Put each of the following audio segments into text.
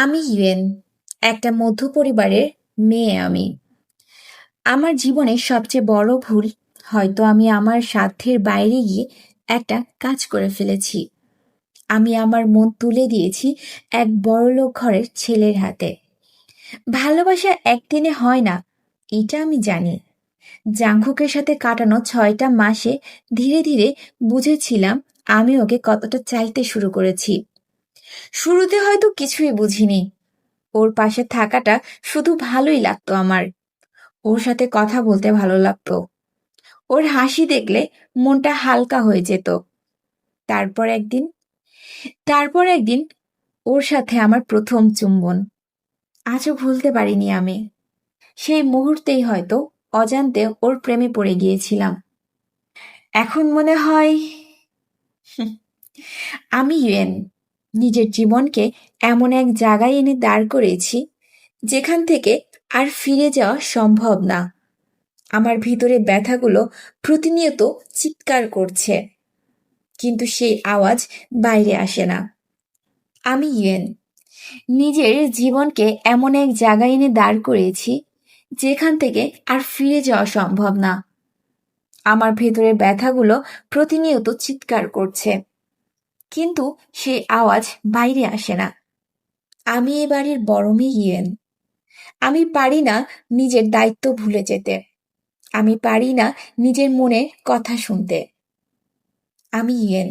আমি ইউএন, একটা মধ্য পরিবারের মেয়ে আমি। আমার জীবনের সবচেয়ে বড় ভুল হয়তো আমি আমার সাধ্যের বাইরে গিয়ে একটা কাজ করে ফেলেছি। আমি আমার মন তুলে দিয়েছি এক বড়লোক ঘরের ছেলের হাতে। ভালোবাসা একদিনে হয় না, এটা আমি জানি। জাংকুকের সাথে কাটানো 6টা মাসে ধীরে ধীরে বুঝেছিলাম আমি ওকে কতটা চাইতে শুরু করেছি। শুরুতে হয়তো কিছুই বুঝিনি। ওর পাশে থাকাটা শুধু ভালোই লাগতো আমার। ওর সাথে কথা বলতে ভালো লাগতো। ওর হাসি দেখলে মনটা হালকা হয়ে যেত। তারপর একদিন তারপর একদিন ওর সাথে আমার প্রথম চুম্বন। আজও ভুলতে পারিনি আমি। সেই মুহূর্তেই হয়তো অজান্তে ওর প্রেমে পড়ে গিয়েছিলাম। এখন মনে হয় আমি ইউএন নিজের জীবনকে এমন এক জায়গায় এনে দাঁড় করেছি যেখান থেকে আর ফিরে যাওয়া সম্ভব না। আমার ভিতরে ব্যথাগুলো প্রতিনিয়ত চিৎকার করছে, কিন্তু সেই আওয়াজ বাইরে আসে না। আমি ইউএন নিজের জীবনকে এমন এক জায়গায় এনে দাঁড় করিয়েছি যেখান থেকে আর ফিরে যাওয়া সম্ভব না। আমার ভেতরের ব্যথাগুলো প্রতিনিয়ত চিৎকার করছে, কিন্তু সেই আওয়াজ বাইরে আসে না। আমি এ বাড়ির বড় মেয়ে ইউএন। আমি পারি না নিজের দায়িত্ব ভুলে যেতে। আমি পারি না নিজের মনের কথা শুনতে। আমি ইয়েন।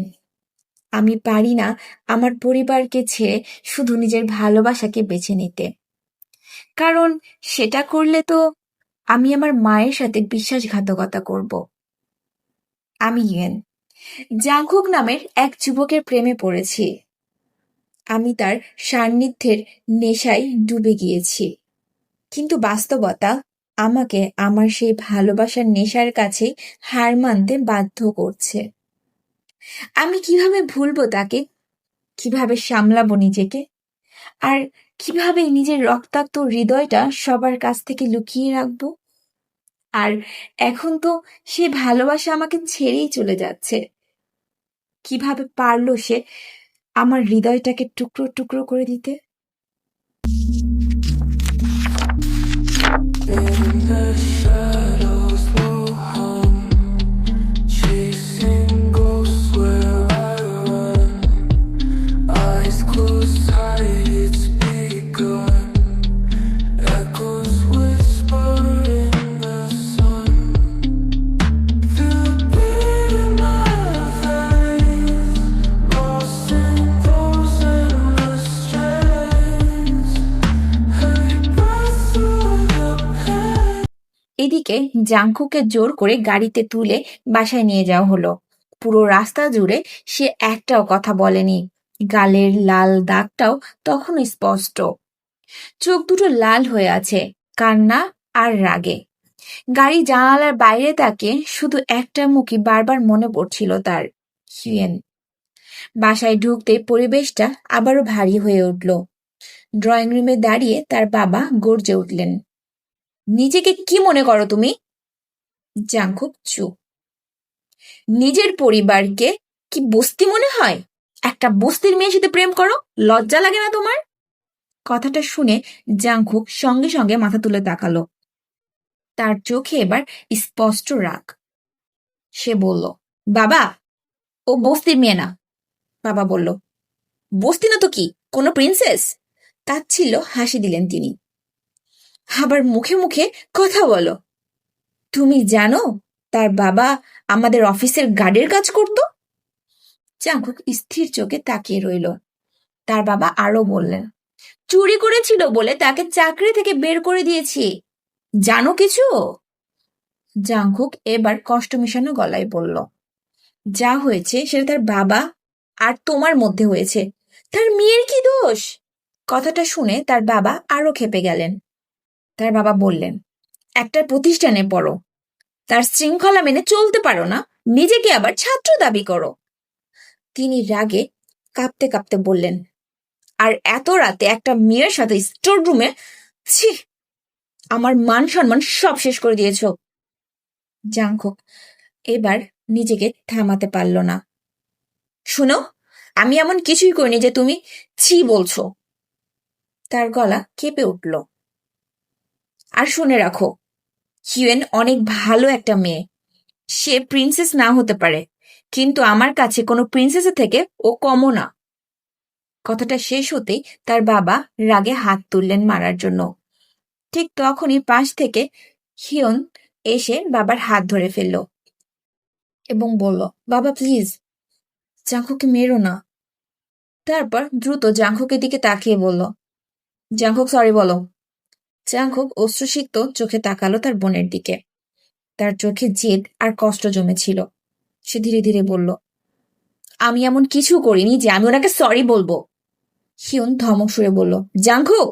আমি পারি না আমার পরিবারকে ছেড়ে শুধু নিজের ভালোবাসাকে বেছে নিতে। কারণ সেটা করলে তো আমি আমার মায়ের সাথে বিশ্বাসঘাতকতা করব। আমি ইয়েন জাংকুক নামের এক যুবকের প্রেমে পড়েছি। আমি তার সান্নিধ্যের নেশায় ডুবে গিয়েছি। কিন্তু বাস্তবতা আমাকে আমার সেই ভালোবাসার নেশার কাছেই হার মানতে বাধ্য করছে। আমি কিভাবে ভুলবো তাকে? কিভাবে সামলাবো নিজেকে? আর কিভাবে নিজের রক্তাক্ত হৃদয়টা সবার কাছ থেকে লুকিয়ে রাখবো? আর এখন তো সে ভালোবাসা আমাকে ছেড়েই চলে যাচ্ছে। কিভাবে পারলো সে আমার হৃদয়টাকে টুকরো টুকরো করে দিতে? In the shadows, no hum, chasing ghosts where I run. Eyes closed tight, it's begun. Echoes whisper in the sun. Feel the beat in my veins, lost in those endless strains. Every breath through the pain. এদিকে জাংকুকে জোর করে গাড়িতে তুলে বাসায় নিয়ে যাওয়া হলো। পুরো রাস্তা জুড়ে সে একটাও কথা বলেনি। গালের লাল দাগটাও তখনও স্পষ্ট। চোখ দুটো লাল হয়ে আছে কান্না আর রাগে। গাড়ি জানালার বাইরে তাকে শুধু একটা মুখই বারবার মনে পড়ছিল তার, হিয়েন। বাসায় ঢুকতে পরিবেশটা আবারও ভারী হয়ে উঠল। ড্রয়িং রুমে দাঁড়িয়ে তার বাবা গর্জে উঠলেন, নিজেকে কি মনে করো তুমি? জাংকুক চুপ। নিজের পরিবারকে কি বস্তি মনে হয়? একটা বস্তির মেয়ের সাথে প্রেম করো, লজ্জা লাগে না তোমার? কথাটা শুনে জাংকুক সঙ্গে সঙ্গে মাথা তুলে তাকালো। তার চোখে এবার স্পষ্ট রাগ। সে বলল, বাবা, ও বস্তির মেয়ে না। বাবা বলল, বস্তি না তো কি, কোনো প্রিন্সেস? তাচ্ছিল্য হাসি দিলেন তিনি। আবার মুখে মুখে কথা বলো। তুমি জানো তার বাবা আমাদের অফিসের গার্ডের কাজ করত? জাংকুক স্থির চোখে তাকিয়ে রইল। তার বাবা আরো বললেন, চুরি করেছিল বলে তাকে চাকরি থেকে বের করে দিয়েছি। জানো কিছু? জাংকুক এবার কষ্ট মেশানো গলায় বলল, যা হয়েছে সেটা তার বাবা আর তোমার মধ্যে হয়েছে, তার মেয়ের কি দোষ? কথাটা শুনে তার বাবা আরো ক্ষেপে গেলেন। তার বাবা বললেন, একটা প্রতিষ্ঠানে পড়ো, তার শৃঙ্খলা মেনে চলতে পারো না, নিজেকে আবার ছাত্র দাবি করো। তিনি রাগে কাঁপতে কাঁপতে বললেন, আর এত রাতে একটা মেয়ের সাথে স্টোর রুমে, ছি, আমার মান সম্মান সব শেষ করে দিয়েছ। জাংকুক এবার নিজেকে থামাতে পারল না। শুনো, আমি এমন কিছুই করিনি যে তুমি ছি বলছো। তার গলা কেঁপে উঠল। আর শুনে রাখো, হিউয়েন অনেক ভালো একটা মেয়ে। সে প্রিন্সেস না হতে পারে, কিন্তু আমার কাছে কোনো প্রিন্সেসের থেকে ও কমও না। কথাটা শেষ হতেই তার বাবা রাগে হাত তুললেন মারার জন্য। ঠিক তখনই পাশ থেকে হিয়ন এসে বাবার হাত ধরে ফেলল এবং বলল, বাবা প্লিজ, জাংকুকে মেরো না। তারপর দ্রুত জাংকুকের দিকে তাকিয়ে বলল, জাংকুক সরি বলো। জাংকুক অশ্রুসিক্ত চোখে তাকালো তার বোনের দিকে। তার চোখে জেদ আর কষ্ট জমেছিল। সে ধীরে ধীরে বলল, আমি এমন কিছু করিনি যে আমি ওনাকে সরি বলবো। হিউন ধমক সুরে বলল, জাংকুক।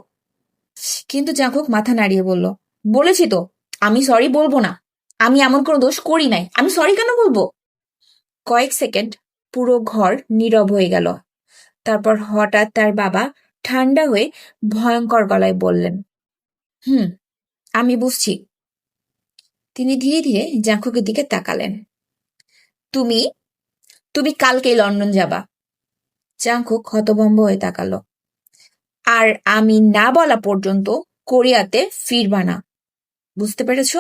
কিন্তু জাংকুক মাথা নাড়িয়ে বলল, বলেছি তো আমি সরি বলবো না। আমি এমন কোনো দোষ করি নাই, আমি সরি কেন বলবো? কয়েক সেকেন্ড পুরো ঘর নীরব হয়ে গেল। তারপর হঠাৎ তার বাবা ঠান্ডা হয়ে ভয়ঙ্কর গলায় বললেন, হুম, আমি বুঝছি। তিনি ধীরে ধীরে জাংকুকের দিকে তাকালেন। তুমি তুমি কালকেই লন্ডন যাবা। জাংকুক হতভম্ব হয়ে তাকালো। আর আমি না বলা পর্যন্ত কোরিয়াতে ফিরবা না, বুঝতে পেরেছো?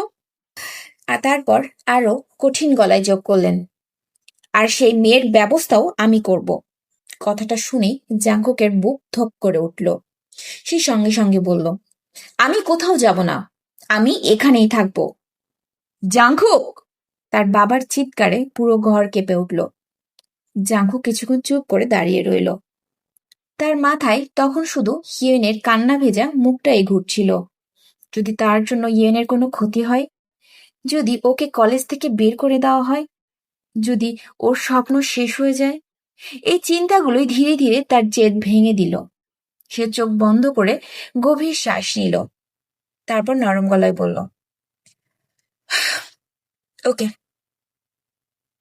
আর তারপর আরো কঠিন গলায় যোগ করলেন, আর সেই মেয়ের ব্যবস্থাও আমি করব। কথাটা শুনেই জাংকুকের বুক ধক করে উঠল। সে সঙ্গে সঙ্গে বলল, আমি কোথাও যাব না, আমি এখানেই থাকবো। জাংকুক! তার বাবার চিৎকারে পুরো ঘর কেঁপে উঠল। জাংকুক কিছুক্ষণ চুপ করে দাঁড়িয়ে রইল। তার মাথায় তখন শুধু হিয়েনের কান্না ভেজা মুখটাই ঘুরছিল। যদি তার জন্য ইয়েনের কোনো ক্ষতি হয়, যদি ওকে কলেজ থেকে বের করে দেওয়া হয়, যদি ওর স্বপ্ন শেষ হয়ে যায়, এই চিন্তাগুলোই ধীরে ধীরে তার জেদ ভেঙে দিল। সে চোখ বন্ধ করে গভীর শ্বাস নিল। তারপর নরম গলায় বলল, ওকে,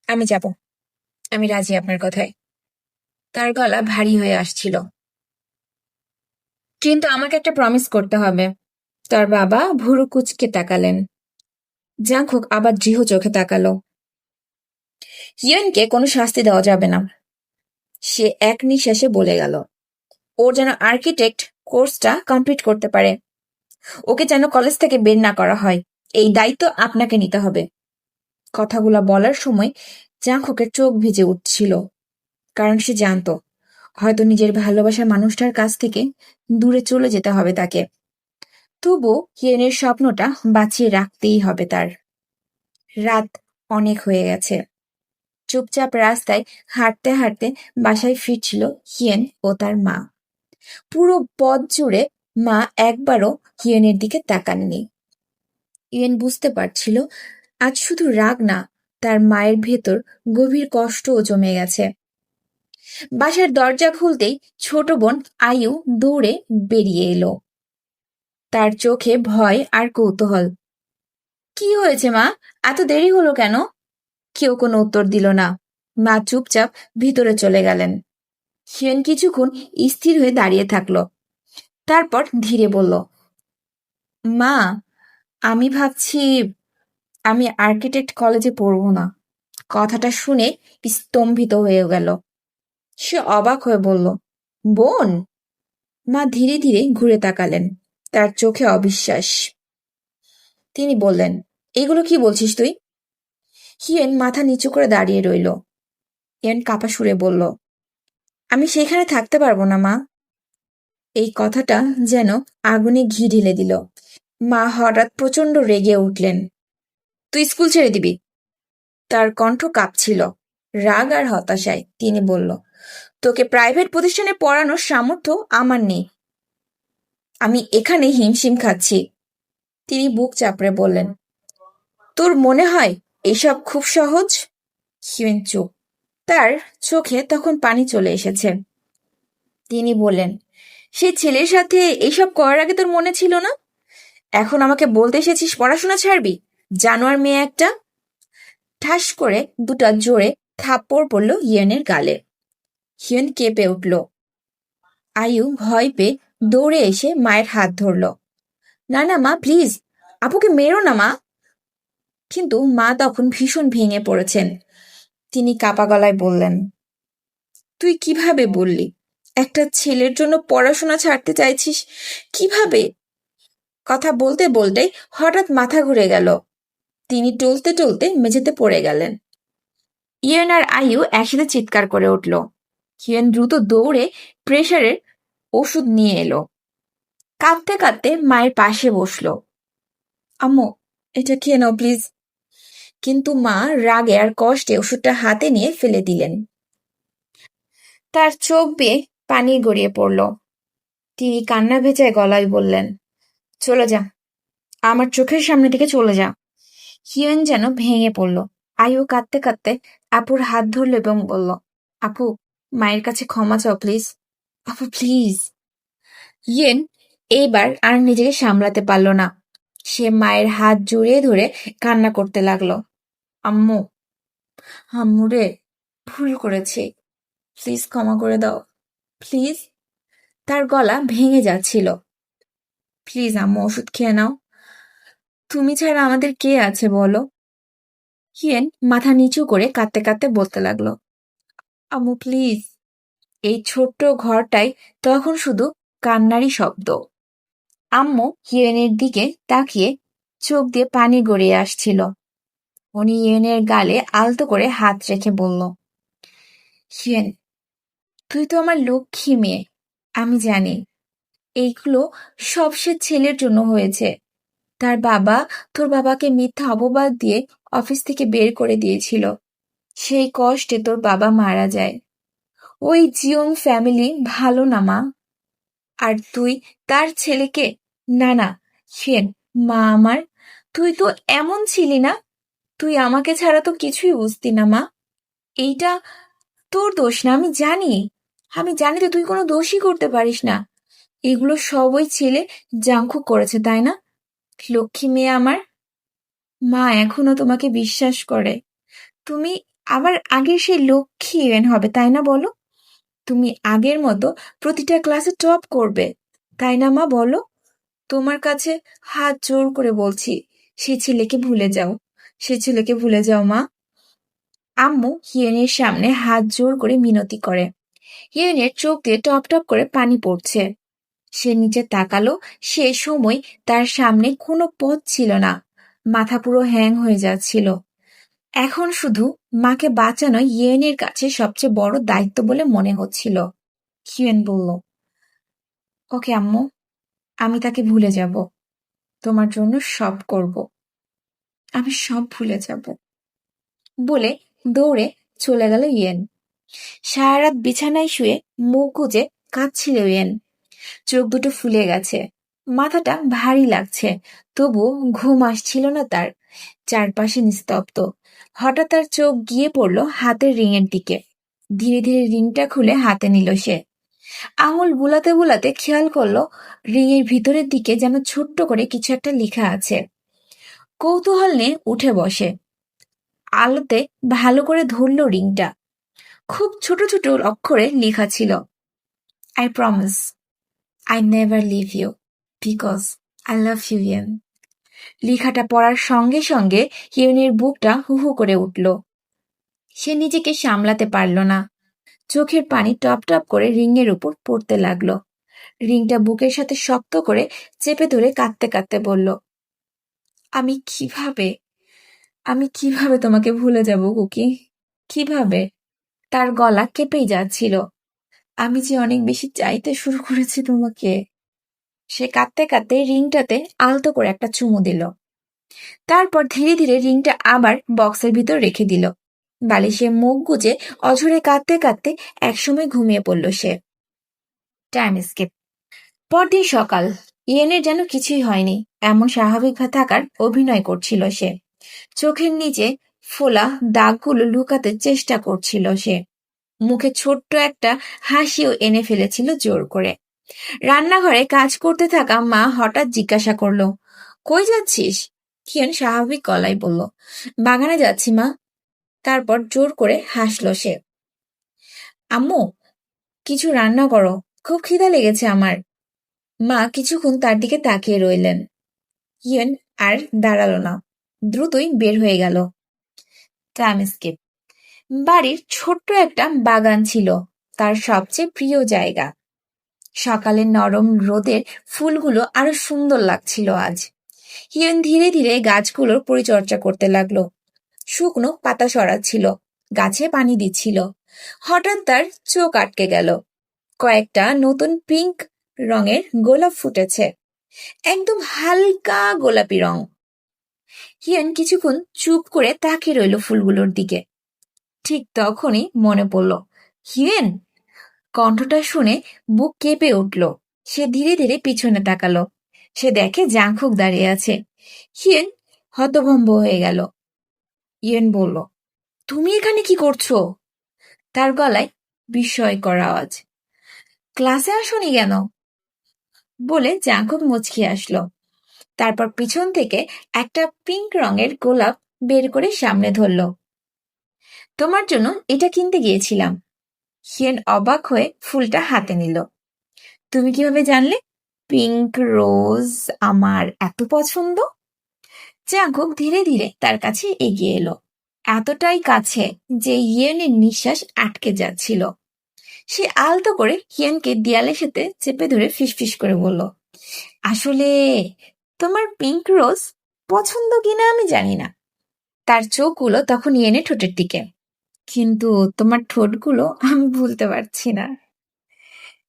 আমি যাব। আমি রাজি আপনার কথায়। তার গলা ভারী হয়ে আসছিল। কিন্তু আমাকে একটা প্রমিস করতে হবে। তার বাবা ভুরু কুঁচকে তাকালেন। জাংকুক আবার দৃঢ় চোখে তাকালো। ইয়েনকে কোনো শাস্তি দেওয়া যাবে না, সে এক নিঃশ্বাসে বলে গেল। ও যেন আর্কিটেক্ট কোর্সটা কমপ্লিট করতে পারে, ওকে যেন কলেজ থেকে বের না করা হয়, এই দায়িত্ব আপনাকে নিতে হবে। কথাগুলো বলার সময় জাংকুকের চোখ ভিজে উঠছিল, কারণ সে জানতো হয়তো নিজের ভালোবাসার মানুষটার কাছ থেকে দূরে চলে যেতে হবে তাকে। তবু হিয়েনের স্বপ্নটা বাঁচিয়ে রাখতেই হবে তার। রাত অনেক হয়ে গেছে। চুপচাপ রাস্তায় হাঁটতে হাঁটতে বাসায় ফিরছিল হিয়েন ও তার মা। পুরো পথ জুড়ে মা একবারও হিয়েনের দিকে তাকাননি। হিয়েন বুঝতে পারছিল আজ শুধু রাগ না, তার মায়ের ভেতর গভীর কষ্টও জমে গেছে। বাসার দরজা খুলতেই ছোট বোন আয়ু দৌড়ে বেরিয়ে এলো। তার চোখে ভয় আর কৌতূহল। কি হয়েছে মা, এত দেরি হলো কেন? কেউ কোনো উত্তর দিল না। মা চুপচাপ ভিতরে চলে গেলেন। হিয়েন কিছুক্ষণ স্থির হয়ে দাঁড়িয়ে থাকলো। তারপর ধীরে বলল, মা, আমি ভাবছি আমি আর্কিটেক্ট কলেজে পড়ব না। কথাটা শুনে স্তম্ভিত হয়ে গেল। সে অবাক হয়ে বলল, বোন? মা ধীরে ধীরে ঘুরে তাকালেন, তার চোখে অবিশ্বাস। তিনি বললেন, এগুলো কি বলছিস তুই? হিয়েন মাথা নিচু করে দাঁড়িয়ে রইল। হিয়েন কাপা সুরে বলল, আমি সেখানে থাকতে পারবো না মা। এই কথাটা যেন আগুনে ঘি ঢেলে দিল। মা হঠাৎ প্রচন্ড রেগে উঠলেন। তুই স্কুল ছেড়ে দিবি? তার কণ্ঠ কাঁপছিল রাগ আর হতাশায়। তিনি বলল, তোকে প্রাইভেট প্রতিষ্ঠানে পড়ানোর সামর্থ্য আমার নেই। আমি এখানে হিমশিম খাচ্ছি। তিনি বুক চাপড়ে বললেন, তোর মনে হয় এসব খুব সহজ? হিউয়েন চুপ। তার চোখে তখন পানি চলে এসেছে। তিনি বললেন, সে ছেলের সাথে এইসব করার আগে তোর মনে ছিল না? এখন আমাকে বলতে এসেছিস পড়াশোনা ছাড়বি? জানোয়ার মেয়ে একটা। ঠাস করে দুটা জোরে থাপ্পড় পড়ল হিয়েনের গালে। হিয়েন কেঁপে উঠল। আয়ু ভয় পেয়ে দৌড়ে এসে মায়ের হাত ধরল। না না মা, প্লিজ, আপুকে মেরো না মা। কিন্তু মা তখন ভীষণ ভেঙে পড়েছেন। তিনি কাপা গলায় বললেন, তুই কিভাবে বললি? একটা ছেলের জন্য পড়াশোনা ছাড়তে চাইছিস কিভাবে? কথা বলতে বলতে হঠাৎ মাথা ঘুরে গেল। তিনি টলতে টলতে মেঝেতে পড়ে গেলেন। ইয়েন আর আয়ু একসাথে চিৎকার করে উঠল। হিয়েন দ্রুত দৌড়ে প্রেসারের ওষুধ নিয়ে এলো। কাঁদতে কাঁদতে মায়ের পাশে বসলো। আম্মু, এটা খেয়ে নাও প্লিজ। কিন্তু মা রাগে আর কষ্টে ওষুধটা হাতে নিয়ে ফেলে দিলেন। তার চোখ বেয়ে পানি গড়িয়ে পড়ল। তিনি কান্না ভেজায় গলায় বললেন, চলে যা, আমার চোখের সামনে থেকে চলে যা। হিয়েন যেন ভেঙে পড়ল। আয়ু কাঁদতে কাঁদতে আপুর হাত ধরল এবং বলল, আপু, মায়ের কাছে ক্ষমা চাও প্লিজ। আপু প্লিজ। ইয়েন এইবার আর নিজেকে সামলাতে পারল না। সে মায়ের হাত জড়িয়ে ধরে কান্না করতে লাগলো। আম্মু, আম্মু রে, ভুল করেছি, প্লিজ ক্ষমা করে দাও প্লিজ। তার গলা ভেঙে যাচ্ছিল। প্লিজ আম্মু, ওষুধ খেয়ে নাও। তুমি ছাড়া আমাদের কে আছে বলো? হিয়েন মাথা নিচু করে কাঁদতে কাঁদতে বলতে লাগলো, আম্মু প্লিজ। এই ছোট্ট ঘরটাই তখন শুধু কান্নারই শব্দ। আম্মু হিয়েনের দিকে তাকিয়ে চোখ দিয়ে পানি গড়িয়ে আসছিল। উনি হিয়েনের গালে আলতো করে হাত রেখে বলল, হিয়েন, তুই তো আমার লক্ষ্মী মেয়ে। আমি জানি এইগুলো সব সে ছেলের জন্য হয়েছে। তার বাবা তোর বাবাকে মিথ্যা অপবাদ দিয়ে অফিস থেকে বের করে দিয়েছিল। সেই কষ্টে তোর বাবা মারা যায়। ওই জিওং ফ্যামিলি ভালো না মা। আর তুই তার ছেলেকে, না না সেন, মা আমার, তুই তো এমন ছিলি না। তুই আমাকে ছাড়া তো কিছুই বুঝতি না মা। এইটা তোর দোষ না, আমি জানি। আমি জানি তো তুই কোনো দোষই করতে পারিস না। এগুলো সব ওই ছেলে জাংকুক করেছে, তাই না? লক্ষ্মী মেয়ে আমার। মা এখনো তোমাকে বিশ্বাস করে। তুমি আবার আগের সেই লক্ষ্মী ইভেন হবে, তাই না বলো? তুমি আগের মতো প্রতিটা ক্লাসে টপ করবে, তাই না মা বলো? তোমার কাছে হাত জোর করে বলছি, সে ছেলেকে ভুলে যাও। সে ছেলেকে ভুলে যাও মা। আম্মু হিয়েনের সামনে হাত জোর করে মিনতি করে। হিয়েনের চোখ দিয়ে টপ টপ করে পানি পড়ছে। সে নিচে তাকালো। সে সময় তার সামনে কোনো পথ ছিল না। মাথা পুরো হ্যাং হয়ে যাচ্ছিল। এখন শুধু মাকে বাঁচানো ইয়েনের কাছে সবচেয়ে বড় দায়িত্ব বলে মনে হচ্ছিল। হিয়েন বলল, ওকে আম্মু, আমি তাকে ভুলে যাব। তোমার জন্য সব করব। আমি সব ভুলে যাব বলে দৌড়ে চলে গেল ইয়েন। সারা রাত বিছানায় শুয়ে মুখ গুজে কাঁদছিল ইয়েন। চোখ দুটো ফুলে গেছে, মাথাটা ভারী লাগছে, তবু ঘুম আসছিল না তার। চারপাশে নিস্তব্ধ। হঠাৎ তার চোখ গিয়ে পড়ল হাতের রিংয়ের দিকে। ধীরে ধীরে রিংটা খুলে হাতে নিল সে। আঙুল বুলাতে বুলাতে খেয়াল করলো রিংয়ের ভিতরের দিকে যেন ছোট্ট করে কিছু একটা লেখা আছে। কৌতূহল নিয়ে উঠে বসে। আলোতে ভালো করে ধরল রিংটা। খুব ছোট ছোট অক্ষরে লেখা ছিল, I promise I never leave you because I love you, yen. লেখাটা পড়ার সঙ্গে সঙ্গে ইয়েনের বুকটা হু হু করে উঠল। সে নিজেকে সামলাতে পারল না। চোখের পানি টপ টপ করে রিংয়ের উপর পড়তে লাগলো। রিংটা বুকের সাথে শক্ত করে চেপে ধরে কাঁদতে কাঁদতে বলল, আমি কিভাবে, আমি কিভাবে তোমাকে ভুলে যাব কুকি? কিভাবে? তার গলা কেঁপেই যাচ্ছিল। আমি যে অনেক বেশি চাইতে শুরু করেছি তোমাকে। সে কাঁদতে কাঁদতে রিংটাতে আলতো করে একটা চুমু দিল। তারপর ধীরে ধীরে রিংটা আবার বক্সের ভিতর রেখে দিল। বালিশে মুখ গুজে অঝরে কাঁদতে কাঁদতে একসময় ঘুমিয়ে পড়ল সে। Time skip. পরদিন সকাল। ইয়েনের যেন কিছুই হয়নি এমন স্বাভাবিক থাকার অভিনয় করছিল সে। চোখের নিচে ফোলা দাগগুলো লুকাতে চেষ্টা করছিল সে। মুখে ছোট্ট একটা হাসিও এনে ফেলেছিল জোর করে। রান্নাঘরে কাজ করতে থাকা মা হঠাৎ জিজ্ঞাসা করলো, কই যাচ্ছিস? কিয়ন স্বাভাবিক গলায় বলল, বাগানে যাচ্ছি মা। তারপর জোর করে হাসলো সে। আম্মু, কিছু রান্না করো, খুব খিদা লেগেছে আমার। মা কিছুক্ষণ তার দিকে তাকিয়ে রইলেন। ইয়েন আর দাঁড়ালো না, দ্রুতই বের হয়ে গেল। Time skip. বাড়ির ছোট্ট একটা বাগান ছিল, তার সবচেয়ে প্রিয় জায়গা। সকালের নরম রোদের ফুলগুলো আরো সুন্দর লাগছিল আজ। হিরেন ধীরে ধীরে গাছগুলোর পরিচর্যা করতে লাগলো। শুকনো পাতা সরাচ্ছিল, গাছে পানি দিচ্ছিল। হঠাৎ তার চোখ আটকে গেল। কয়েকটা নতুন পিঙ্ক রঙের গোলাপ ফুটেছে, একদম হালকা গোলাপি রং। হিরেন কিছুক্ষণ চুপ করে তাকিয়ে রইল ফুলগুলোর দিকে। ঠিক তখনই মনে পড়ল হিরেন। কণ্ঠটা শুনে বুক কেঁপে উঠল। সে ধীরে ধীরে পিছনে তাকালো। সে দেখে জাংকুক দাঁড়িয়ে আছে। হিরেন হতভম্ব হয়ে গেল। হিরেন বলল, তুমি এখানে কি করছো? তার গলায় বিস্ময়কর আওয়াজ। ক্লাসে আসোনি কেন? বলে জাংকুক মুচকি আসলো। তারপর পিছন থেকে একটা পিঙ্ক রঙের গোলাপ বের করে সামনে ধরল। তোমার জন্য এটা কিনতে গিয়েছিলাম। হিরেন অবাক হয়ে ফুলটা হাতে নিল। তুমি কিভাবে জানলে পিঙ্ক রোজ আমার এত পছন্দ? জাংকুক ধীরে ধীরে তার কাছে এগিয়ে এলো, এতটাই কাছে যে হিয়েনের নিঃশ্বাস আটকে যাচ্ছিল। সে আলতো করে হিয়েনকে দেয়ালের সাথে চেপে ধরে ফিসফিস করে বলল, আসলে তোমার পিঙ্ক রোজ পছন্দ কিনা আমি জানি না। তার চোখগুলো তখন হিয়েনের ঠোঁটের দিকে। কিন্তু তোমার ঠোঁটগুলো আমি ভুলতে পারছি না।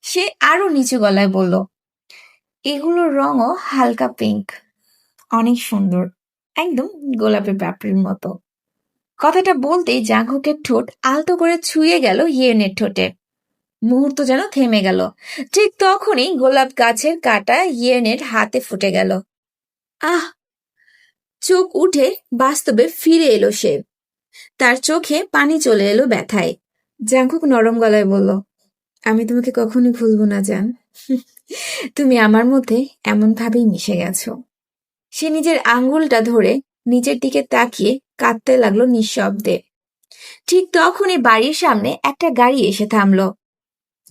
সে আরো নিচু গলায় বলল, এগুলোর রঙও হালকা পিঙ্ক, অনেক সুন্দর, একদম গোলাপের পাপড়ির মতো। কথাটা বলতেই জাংকুকের ঠোঁট আলতো করে ছুঁয়ে গেল হিয়েনের ঠোঁটে। মুহূর্ত যেন থেমে গেল। ঠিক তখনই গোলাপ গাছের কাঁটা হিয়েনের হাতে ফুটে গেল। আহ! চোখ উঠে বাস্তবে ফিরে এলো সে। তার চোখে পানি চলে এলো ব্যথায়। জাংকুক নরম গলায় বলল, আমি তোমাকে কখনোই ভুলবো না জান। তুমি আমার মধ্যে এমন ভাবেই মিশে গেছো। সে নিজের আঙ্গুলটা ধরে নিচের দিকে তাকিয়ে কাঁদতে লাগলো নিঃশব্দে। ঠিক তখনই বাড়ির সামনে একটা গাড়ি এসে থামলো।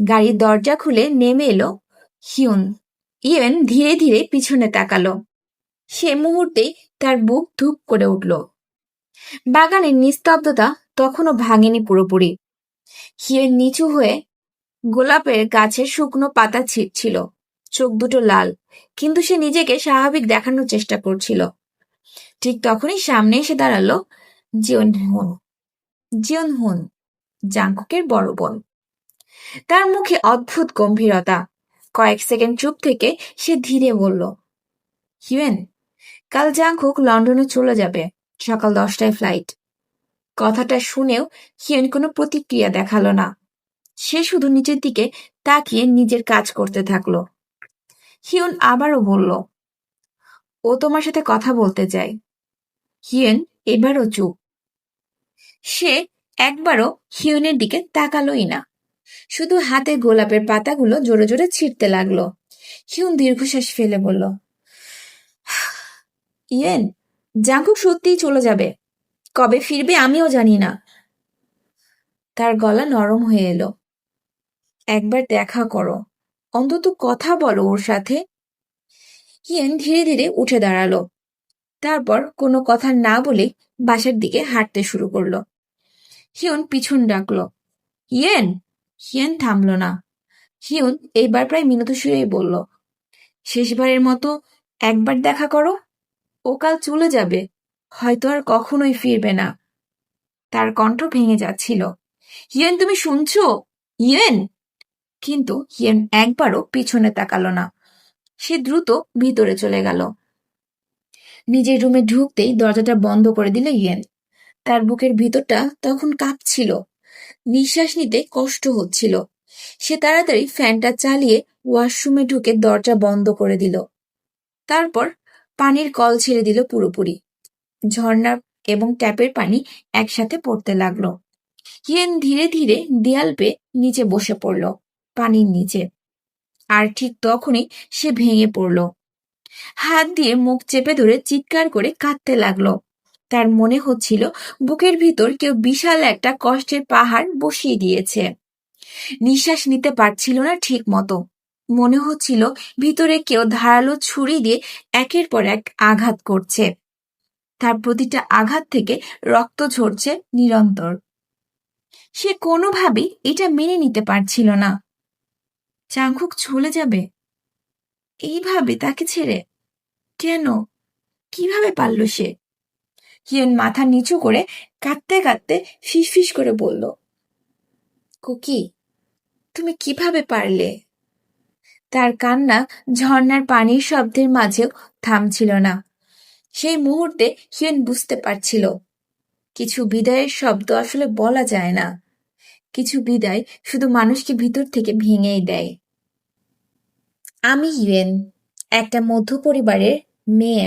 গাড়ির দরজা খুলে নেমে এলো হিউন। ইয়েন ধীরে ধীরে পিছনে তাকালো। সে মুহূর্তেই তার বুক ধুপ করে উঠল। বাগানের নিস্তব্ধতা তখনও ভাঙেনি পুরোপুরি। হিয়েন নিচু হয়ে গোলাপের গাছের শুকনো পাতা ছিঁড়ছিল। চোখ দুটো লাল, কিন্তু সে নিজেকে স্বাভাবিক দেখানোর চেষ্টা করছিল। ঠিক তখনই সামনে এসে দাঁড়ালো জিওনহুন। জিওনহুন জাংকুকের বড় বোন। তার মুখে অদ্ভুত গম্ভীরতা। কয়েক সেকেন্ড চুপ থেকে সে ধীরে বলল, হিউয়েন, কাল জাংকুক লন্ডনে চলে যাবে, সকাল 10টায় ফ্লাইট। কথাটা শুনেও হিউয়েন কোনো প্রতিক্রিয়া দেখালো না। সে শুধু নিচের দিকে তাকিয়ে নিজের কাজ করতে থাকলো। হিউয়েন আবারও বলল, ও তোমার সাথে কথা বলতে চায়। হিউয়েন এবারও চুপ। সে একবারও হিউয়েনের দিকে তাকালোই না, শুধু হাতে গোলাপের পাতাগুলো জোরে জোরে ছিঁড়তে লাগলো। হিউন দীর্ঘশ্বাস ফেলে বলল, ইয়েন, জাংকুক সত্যিই চলে যাবে। কবে ফিরবে আমিও জানি না। তার গলা নরম হয়ে এলো। একবার দেখা করো, অন্তত কথা বলো ওর সাথে। হিয়েন ধীরে ধীরে উঠে দাঁড়ালো। তারপর কোনো কথা না বলে বাসার দিকে হাঁটতে শুরু করলো। হিউন পিছন ডাকলো, হিয়েন। হিয়েন থামলো না। হিউন এইবার প্রায় মিনত সুরেই বলল, শেষবারের মতো একবার দেখা করো। ও কাল চলে যাবে, হয়তো আর কখনোই ফিরবে না। তার কণ্ঠ ভেঙে যাচ্ছিল। হিয়েন, তুমি শুনছো? হিয়েন! কিন্তু হিয়েন একবারও পিছনে তাকালো না। সে দ্রুত ভিতরে চলে গেল। নিজের রুমে ঢুকতেই দরজাটা বন্ধ করে দিল হিয়েন। তার বুকের ভিতরটা তখন কাঁপছিল, নিঃশ্বাস নিতে কষ্ট হচ্ছিল। সে তাড়াতাড়ি ফ্যানটা চালিয়ে ওয়াশরুমে ঢুকে দরজা বন্ধ করে দিল। তারপর পানির কল ছেড়ে দিল পুরোপুরি। ঝর্ণার এবং ট্যাপের পানি একসাথে পড়তে লাগলো। হিয়েন ধীরে ধীরে দেয়াল বেয়ে নিচে বসে পড়ল, পানির নিচে। আর ঠিক তখনই সে ভেঙে পড়ল। হাত দিয়ে মুখ চেপে ধরে চিৎকার করে কাঁদতে লাগলো। তার মনে হচ্ছিল বুকের ভিতর কেউ বিশাল একটা কষ্টের পাহাড় বসিয়ে দিয়েছে। নিঃশ্বাস নিতে পারছিল না ঠিক মতো। মনে হচ্ছিল ভিতরে কেউ ধারালো ছুরি দিয়ে একের পর এক আঘাত করছে। তার প্রতিটা আঘাত থেকে রক্ত ঝরছে নিরন্তর। সে কোনোভাবেই এটা মেনে নিতে পারছিল না। জাংকুক চলে যাবে এইভাবে তাকে ছেড়ে? কেন? কিভাবে পারল সে? হিয়েন মাথা নিচু করে কাঁদতে কাঁদতে ফিসফিস করে বলল, কুকি, তুমি কিভাবে পারলে? তার কান্না ঝর্ণার পানির শব্দের মাঝেও থামছিল না। সেই মুহূর্তে হিয়েন বুঝতে পারছিল, কিছু বিদায়ের শব্দ আসলে বলা যায় না। কিছু বিদায় শুধু মানুষকে ভিতর থেকে ভেঙেই দেয়। আমি হিয়েন, একটা মধ্য পরিবারের মেয়ে।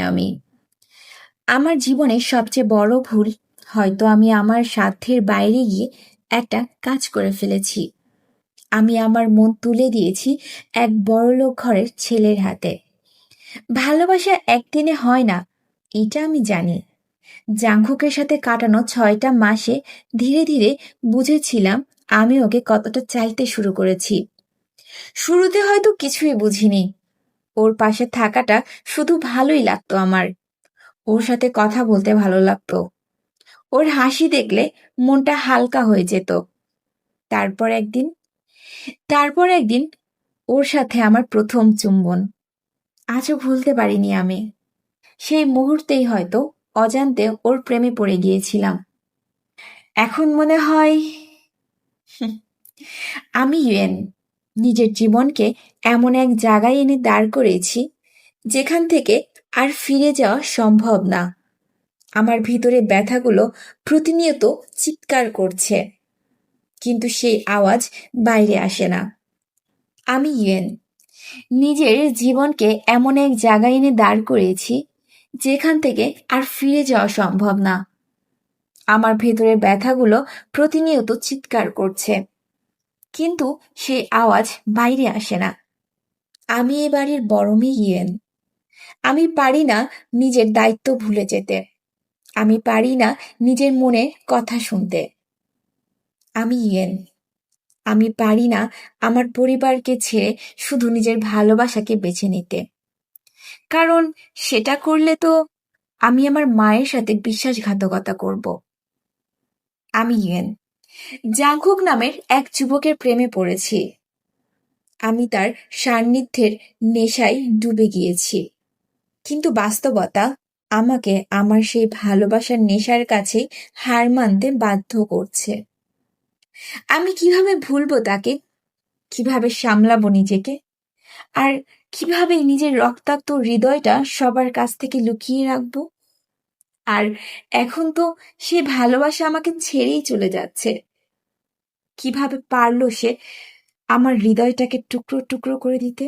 আমার জীবনের সবচেয়ে বড় ভুল হয়তো আমি আমার সাধ্যের বাইরে গিয়ে একটা কাজ করে ফেলেছি। আমি আমার মন তুলে দিয়েছি এক বড়লোক ঘরের ছেলের হাতে। ভালোবাসা একদিনে হয় না, এটা আমি জানি। জাংকুকের সাথে কাটানো 6টা মাসে ধীরে ধীরে বুঝেছিলাম আমি ওকে কতটা চাইতে শুরু করেছি। শুরুতে হয়তো কিছুই বুঝিনি। ওর পাশে থাকাটা শুধু ভালোই লাগতো আমার। ওর সাথে কথা বলতে ভালো লাগতো। ওর হাসি দেখলে মনটা হালকা হয়ে যেত। তারপর একদিন তারপর একদিন ওর সাথে আমার প্রথম চুম্বন। আজও ভুলতে পারিনি আমি। সেই মুহূর্তেই হয়তো অজান্তে ওর প্রেমে পড়ে গিয়েছিলাম। এখন মনে হয় আমি ইউয়েন নিজের জীবনকে এমন এক জায়গায় এনে দাঁড় করেছি যেখান থেকে আর ফিরে যাওয়া সম্ভব না। আমার ভিতরে ব্যথাগুলো প্রতিনিয়ত চিৎকার করছে, কিন্তু সেই আওয়াজ বাইরে আসে না। আমি ইউয়েন নিজের জীবনকে এমন এক জায়গায় এনে দাঁড় করিয়েছি যেখান থেকে আর ফিরে যাওয়া সম্ভব না। আমার ভেতরের ব্যথাগুলো প্রতিনিয়ত চিৎকার করছে, কিন্তু সেই আওয়াজ বাইরে আসে না। আমি এ বাড়ির বড় মেয়ে ইউয়েন। আমি পারি না নিজের দায়িত্ব ভুলে যেতে। আমি পারি না নিজের মনে কথা শুনতে। আমি ইউয়েন। আমি পারি না আমার পরিবারকে ছেড়ে শুধু নিজের ভালোবাসাকে বেছে নিতে, কারণ সেটা করলে তো আমি আমার মায়ের সাথে বিশ্বাসঘাতকতা করব। আমি ইয়েন জাংকুক নামের এক যুবকের প্রেমে পড়েছি। আমি তার সান্নিধ্যের নেশায় ডুবে গিয়েছি, কিন্তু বাস্তবতা আমাকে আমার সেই ভালোবাসার নেশার কাছে হার মানতে বাধ্য করছে। আমি কিভাবে ভুলবো তাকে? কিভাবে সামলাবো নিজেকে? আর কিভাবে নিজের রক্তাক্ত হৃদয়টা সবার কাছ থেকে লুকিয়ে রাখবো? আর এখন তো সে ভালোবাসা আমাকে ছেড়েই চলে যাচ্ছে। কিভাবে পারলো সে আমার হৃদয়টাকে টুকরো টুকরো করে দিতে?